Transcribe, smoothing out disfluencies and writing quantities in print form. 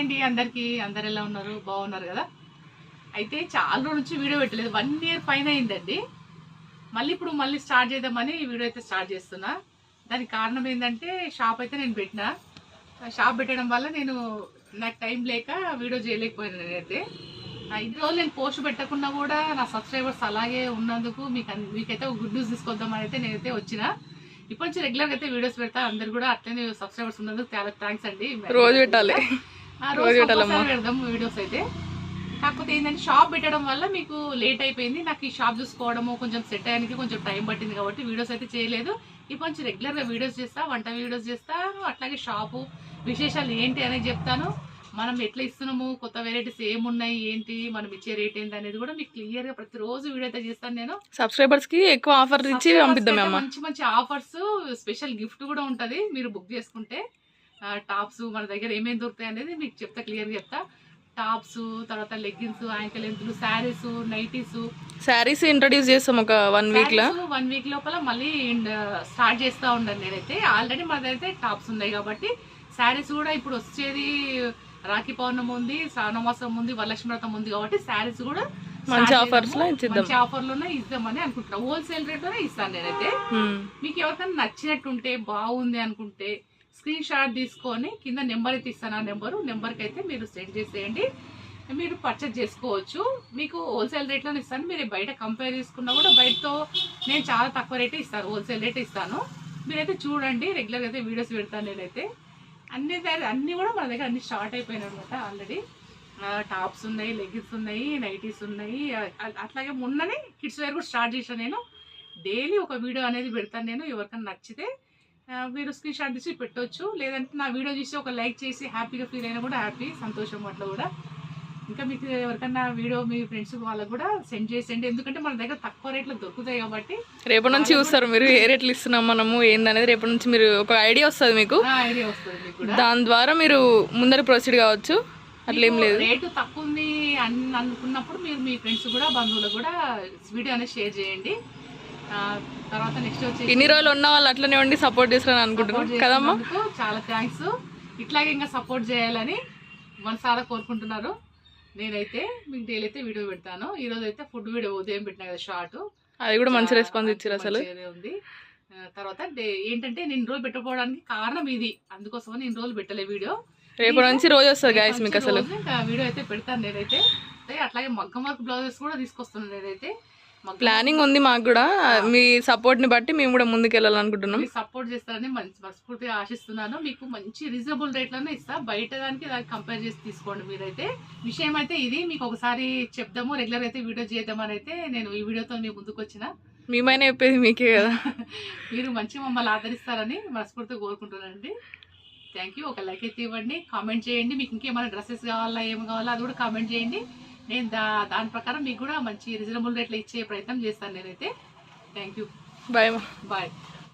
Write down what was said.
అండి అందరికి. అందరు ఎలా ఉన్నారు? బాగున్నారు కదా? అయితే చాలా రోజుల నుంచి వీడియో పెట్టలేదు, 1 year పైన అయిందండి. మళ్ళీ స్టార్ట్ చేద్దామని ఈ వీడియో అయితే స్టార్ట్ చేస్తున్నా. దానికి కారణం ఏంటంటే షాప్ అయితే నేను పెట్టిన. షాప్ పెట్టడం వల్ల నాకు టైం లేక వీడియో చేయలేకపోయాను. నేనైతే ఇన్ని రోజులు నేను పోస్ట్ పెట్టకుండా కూడా నా సబ్స్క్రైబర్స్ అలాగే ఉన్నందుకు మీకైతే ఒక గుడ్ న్యూస్ తీసుకొద్దామని అయితే నేనైతే వచ్చిన. ఇప్పటి నుంచి రెగ్యులర్గా అయితే వీడియోస్ పెడతా. అందరు కూడా అట్లనే సబ్స్క్రైబర్స్ ఉన్నందుకు చాలా థ్యాంక్స్ అండి. రోజు పెట్టాలి, పెడదాం వీడియోస్ అయితే. కాకపోతే ఏంటంటే షాప్ పెట్టడం వల్ల మీకు లేట్ అయిపోయింది. నాకు ఈ షాప్ చూసుకోవడము కొంచెం సెట్ అయ్యానికి కొంచెం టైం పట్టింది కాబట్టి వీడియోస్ అయితే చేయలేదు. ఇప్పటి నుంచి రెగ్యులర్గా వీడియోస్ చేస్తా, వంట వీడియోస్ చేస్తాను, అట్లాగే షాపు విశేషాలు ఏంటి అనేది చెప్తాను. మనం ఎట్లా ఇస్తున్నాము, కొత్త వెరైటీస్ ఏమున్నాయి, ఏంటి మనం ఇచ్చే రేట్ ఏంటి అనేది కూడా మీకు క్లియర్ గా ప్రతిరోజు వీడియో అయితే చేస్తాను. నేను సబ్స్క్రైబర్స్ కి ఎక్కువ ఆఫర్ ఇచ్చి పంపిద్దాం. మంచి ఆఫర్స్, స్పెషల్ గిఫ్ట్ కూడా ఉంటది మీరు బుక్ చేసుకుంటే. టాప్స్ మన దగ్గర ఏమేమి దొరుకుతాయి అనేది మీకు చెప్తా, క్లియర్ గా చెప్తా. టాప్స్, తర్వాత లెగ్గిన్స్, యాంకిల్ లెంత్లు, శారీస్, నైటీస్. శారీస్ ఇంట్రడ్యూస్ చేస్తాం ఒక 1 week లో. 1 week లోపల మళ్ళీ స్టార్ట్ చేస్తా ఉండండి. నేనైతే ఆల్రెడీ మన దగ్గర టాప్స్ ఉన్నాయి కాబట్టి శారీస్ కూడా ఇప్పుడు వచ్చేది రాఖీ పౌర్ణమి ఉంది, శ్రావణమాసం ఉంది, వరలక్ష్మి వ్రతం ఉంది కాబట్టి శారీస్ కూడా మంచి ఆఫర్స్ లో ఇద్దామని అనుకుంటున్నా. హోల్సేల్ రేట్ లోనే ఇస్తాను నేనైతే. మీకు ఎవరికైనా నచ్చినట్టుంటే, బాగుంది అనుకుంటే స్క్రీన్ షాట్ తీసుకొని కింద నెంబర్ అయితే ఇస్తాను. ఆ నెంబర్కి అయితే మీరు సెండ్ చేసేయండి, మీరు పర్చేజ్ చేసుకోవచ్చు. మీకు హోల్సేల్ రేట్లోనే ఇస్తాను. మీరు బయట కంపేర్ చేసుకున్నా కూడా బయటతో నేను చాలా తక్కువ రేటే ఇస్తాను, హోల్సేల్ రేటే ఇస్తాను. మీరైతే చూడండి, రెగ్యులర్గా అయితే వీడియోస్ పెడతాను నేనైతే. అన్నీ కూడా మన దగ్గర అన్ని స్టార్ట్ అయిపోయినాయి అనమాట. ఆల్రెడీ టాప్స్ ఉన్నాయి, లెగ్గిన్స్ ఉన్నాయి, నైటీస్ ఉన్నాయి. అట్లాగే మొన్ననే కిడ్స్ వేర్ కూడా స్టార్ట్ చేశాను నేను. డైలీ ఒక వీడియో అనేది పెడతాను నేను. ఎవరికైనా నచ్చితే మీరు స్క్రీన్ షాట్ తీసి పెట్టవచ్చు, లేదంటే నా వీడియో చూసి ఒక లైక్ చేసి హ్యాపీగా ఫీల్ అయినా కూడా హ్యాపీ, సంతోషం అట్లా కూడా. ఇంకా మీకు ఎవరికైనా వీడియో మీ ఫ్రెండ్స్ వాళ్ళకు కూడా సెండ్ చేసేయండి, ఎందుకంటే మన దగ్గర తక్కువ రేట్లో దొరుకుతాయి కాబట్టి. రేపటి నుంచి చూస్తారు మీరు ఏ రేట్లు ఇస్తున్నాం మనము ఏందనేది. రేపటి నుంచి మీరు ఒక ఐడియా వస్తుంది మీకు, దాని ద్వారా మీరు ముందర ప్రొసీడ్ కావచ్చు. అట్లేం లేదు, రేటు తక్కువ ఉంది అని అనుకున్నప్పుడు మీరు మీ ఫ్రెండ్స్ కూడా, బంధువులకు కూడా వీడియో అనేది షేర్ చేయండి. తర్వాత నెక్స్ట్ వచ్చి ఇన్ని రోజులు ఉన్న వాళ్ళు అట్లనే ఉండి సపోర్ట్ చేస్తారని అనుకుంటున్నాను కదమ్మా. చాలా థ్యాంక్స్. ఇట్లాగే ఇంకా సపోర్ట్ చేయాలని మనసారా కోరుకుంటున్నారు. నేనైతే మీకు డైలీ అయితే వీడియో పెడతాను. ఈ రోజు అయితే ఫుడ్ వీడియో ఉదయం పెట్టినా కదా షార్ట్, అది కూడా మంచి రెస్పాన్స్ ఇచ్చారు అసలు ఉంది. తర్వాత ఏంటంటే నేను రోజు పెట్టకపోవడానికి కారణం ఇది, అందుకోసమని నేను రోజులు పెట్టలే వీడియో. రేపటి నుంచి రోజు వస్తుంది గైస్ మీకు అసలు వీడియో అయితే పెడతాను నేనైతే. అట్లాగే మగ్గం వర్క్ బ్లౌజెస్ కూడా తీసుకొస్తున్నాను నేనైతే. ప్లానింగ్ ఉంది మాకు కూడా. మీ సపోర్ట్ ని బట్టి మేము కూడా ముందుకు వెళ్ళాలనుకుంటున్నాం. సపోర్ట్ చేస్తారని మనస్ఫూర్తిగా ఆశిస్తున్నాను. మీకు మంచి రీజనబుల్ రేట్లోనే ఇస్తా, బయట దానికి కంపేర్ చేసి తీసుకోండి మీరైతే. విషయం అయితే ఇది మీకు ఒకసారి చెప్దాము, రెగ్యులర్ అయితే వీడియో చేద్దామని అయితే నేను ఈ వీడియోతో మీ ముందుకు వచ్చిన. మేమైనా చెప్పేది మీకే కదా. మీరు మంచిగా మమ్మల్ని ఆదరిస్తారని మనస్ఫూర్తిగా కోరుకుంటున్నానండి. Thank you. ఒక లైక్ అయితే ఇవ్వండి, కామెంట్ చేయండి. మీకు ఇంకేమైనా డ్రెస్సెస్ కావాలా, ఏమి కావాలా అది కూడా కామెంట్ చేయండి. నేను దాని ప్రకారం మీకు కూడా మంచి రీజనబుల్ రేట్లో ఇచ్చే ప్రయత్నం చేస్తాను నేనైతే. Thank you. Bye bye.